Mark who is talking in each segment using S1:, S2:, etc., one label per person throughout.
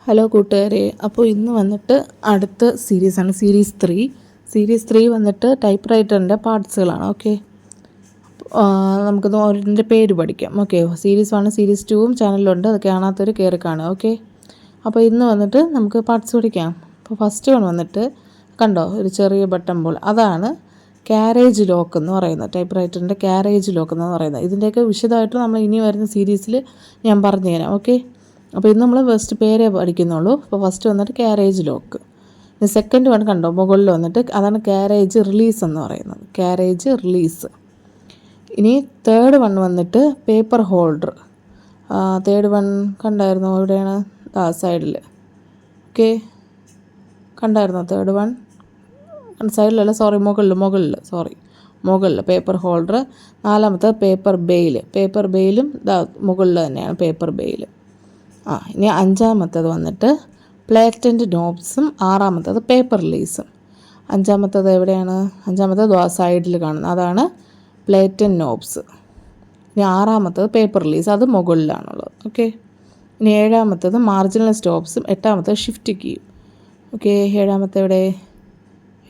S1: Hello കൂട്ടുകാരെ, അപ്പോൾ ഇന്ന് വന്നിട്ട് അടുത്ത സീരീസാണ് സീരീസ് 3 വന്നിട്ട് ടൈപ്പ് റൈറ്ററിൻ്റെ പാർട്സുകളാണ്. ഓക്കെ, നമുക്കൊന്ന് ഓരോന്നിൻ്റെ പേര് പഠിക്കാം. ഓക്കെ, സീരീസ് 1 സീരീസ് 2 ചാനലിലുണ്ട്, അത് കാണാത്തവർ കയറി കാണുക. ഓക്കെ, അപ്പോൾ ഇന്ന് വന്നിട്ട് നമുക്ക് പാർട്സ് പഠിക്കാം. അപ്പോൾ ഫസ്റ്റ് വൺ വന്നിട്ട് കണ്ടോ, ഒരു ചെറിയ ബട്ടൺ ബോൾ, അതാണ് ക്യാരേജ് ലോക്ക് എന്ന് പറയുന്നത്. ടൈപ്പ് റൈറ്ററിൻ്റെ ക്യാരേജ് ലോക്ക് എന്ന് പറയുന്നത്. ഇതിൻ്റെയൊക്കെ വിശദമായിട്ട് നമ്മൾ ഇനി വരുന്ന സീരീസിൽ ഞാൻ പറഞ്ഞുതരാം. ഓക്കെ, അപ്പോൾ ഇന്ന് നമ്മൾ ഫസ്റ്റ് പേരേ പഠിക്കുന്നുള്ളൂ. അപ്പോൾ ഫസ്റ്റ് വന്നിട്ട് ക്യാരേജ് ലോക്ക്. ഇനി സെക്കൻഡ് വൺ കണ്ടോ, മുകളിൽ വന്നിട്ട് അതാണ് ക്യാരേജ് റിലീസ് എന്ന് പറയുന്നത്. Carriage release. ഇനി തേർഡ് വൺ വന്നിട്ട് പേപ്പർ ഹോൾഡർ. തേർഡ് വൺ കണ്ടായിരുന്നോ? എവിടെയാണ്? സൈഡിൽ. ഓക്കെ, കണ്ടായിരുന്നോ തേർഡ് വൺ? സൈഡിലല്ല, സോറി, മുകളിൽ പേപ്പർ ഹോൾഡർ. നാലാമത്തെ പേപ്പർ ബെയിലും മുകളിൽ തന്നെയാണ് പേപ്പർ ബെയിൽ. ഇനി അഞ്ചാമത്തേത് വന്നിട്ട് പ്ലേറ്റൻ്റ് നോബ്സും, ആറാമത്തേത് പേപ്പർ റിലീസും. അഞ്ചാമത്തേത് എവിടെയാണ്? അഞ്ചാമത്തേത് സൈഡിൽ കാണുന്നത്, അതാണ് പ്ലേറ്റൻ്റ് നോബ്സ്. ഇനി ആറാമത്തേത് പേപ്പർ റിലീസ്, അത് മുകളിലാണുള്ളത്. ഓക്കെ, ഇനി ഏഴാമത്തേത് മാർജിനൽ സ്റ്റോപ്സും, എട്ടാമത്തേത് ഷിഫ്റ്റ് കീയും. ഓക്കെ,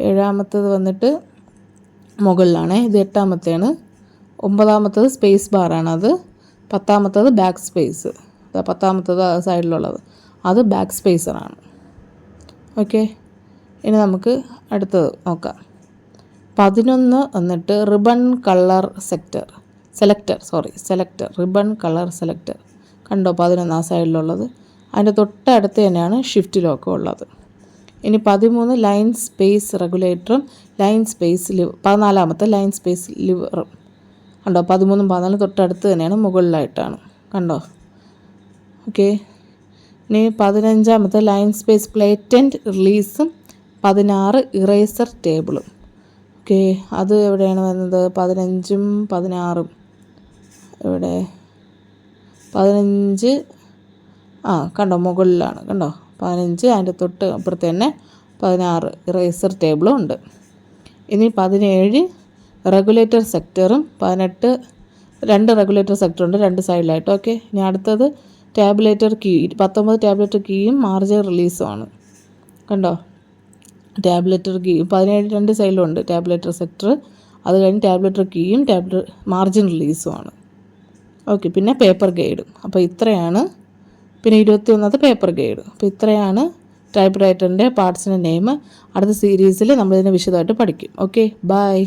S1: ഏഴാമത്തേത് വന്നിട്ട് മുകളിലാണ്, ഇത് എട്ടാമത്തെയാണ്. ഒമ്പതാമത്തേത് സ്പേസ് ബാറാണ്, അത് പത്താമത്തേത് ബാക്ക് സ്പേസ്. പത്താമത്തേത് സൈഡിലുള്ളത്, അത് ബാക്ക് സ്പേസറാണ്. ഓക്കെ, ഇനി നമുക്ക് അടുത്തത് നോക്കാം. 11 വന്നിട്ട് ribbon colour selector. Ribbon colour selector കണ്ടോ, 11 സൈഡിലുള്ളത്. അതിൻ്റെ തൊട്ടടുത്ത് തന്നെയാണ് ഷിഫ്റ്റ് ലോക്കും ഉള്ളത്. ഇനി 13 ലൈൻ സ്പേസ് റെഗുലേറ്ററും ലൈൻ സ്പേസ് 14 ലൈൻ സ്പേസ് ലിവറും കണ്ടോ. 13 14 തൊട്ടടുത്ത് തന്നെയാണ്, മുകളിലായിട്ടാണ്. കണ്ടോ? ഓക്കെ, ഇനി 15 ലൈൻ സ്പേസ് പ്ലേറ്റൻ്റ് റിലീസും 16 ഇറേസർ ടേബിളും. ഓക്കെ, അത് എവിടെയാണ് വരുന്നത്? 15ഉം 16ഉം എവിടെ? 15 കണ്ടോ, മുകളിലാണ്. കണ്ടോ, 15, അതിൻ്റെ തൊട്ട് അപ്പുറത്ത് തന്നെ 16 ഇറേസർ ടേബിളും ഉണ്ട്. ഇനി 17 റെഗുലേറ്റർ സെക്ടറും 18 2 റെഗുലേറ്റർ സെക്ടറുണ്ട്, 2 സൈഡിലായിട്ട്. ഓക്കെ, ഇനി അടുത്തത് ടാബുലേറ്റർ കീ. 19 ടാബുലേറ്റർ കീയും മാർജിൻ റിലീസുമാണ്. കണ്ടോ, ടാബുലേറ്റർ കീ 17 2 സൈഡിലുണ്ട് ടാബുലേറ്റർ സെക്ടർ. അത് കഴിഞ്ഞ് ടാബുലേറ്റർ കീയും മാർജിൻ റിലീസുമാണ്. ഓക്കെ, പിന്നെ പേപ്പർ ഗൈഡും. അപ്പോൾ ഇത്രയാണ്. പിന്നെ 21 പേപ്പർ ഗൈഡ്. അപ്പോൾ ഇത്രയാണ് ടൈപ്പ് റൈറ്ററിൻ്റെ പാർട്സിൻ്റെ നെയിം. അടുത്ത സീരീസിൽ നമ്മളിതിനെ വിശദമായിട്ട് പഠിക്കും. Okay, by.